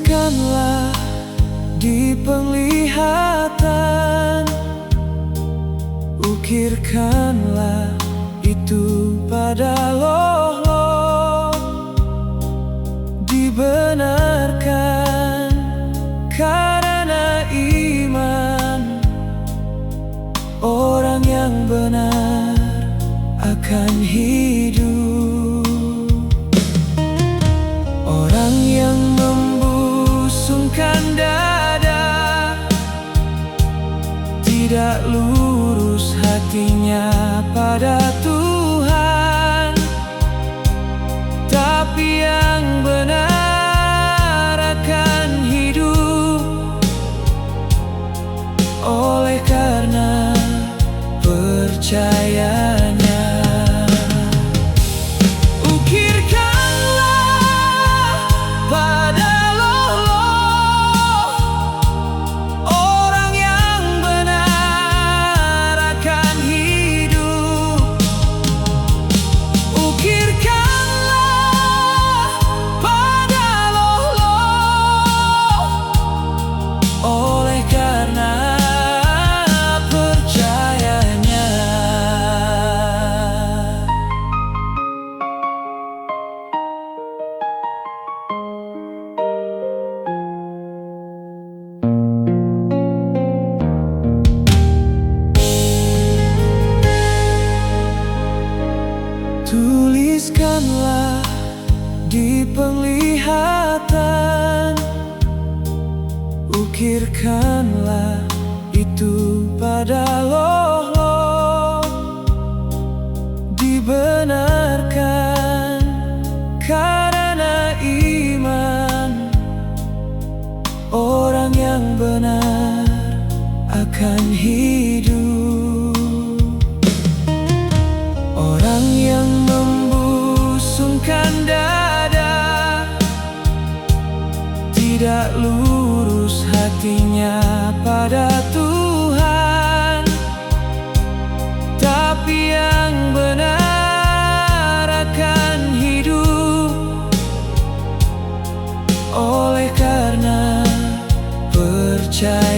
Tuliskanlah di penglihatan, ukirkanlah itu pada loh-loh. Dibenarkan karena iman, orang yang benar akan hidup. Orang yang membusungkan dada, tidak lurus hatinya pada Tuhan, tapi yang benar akan hidup oleh karena percayanya. Tuliskanlah di penglihatan, ukirkanlah itu pada loh-loh. Dibenarkan karena iman, orang yang benar akan hidup. Orang yang membusungkan dada, tidak lurus hatinya pada Tuhan, tapi yang benar akan hidup oleh karena percaya.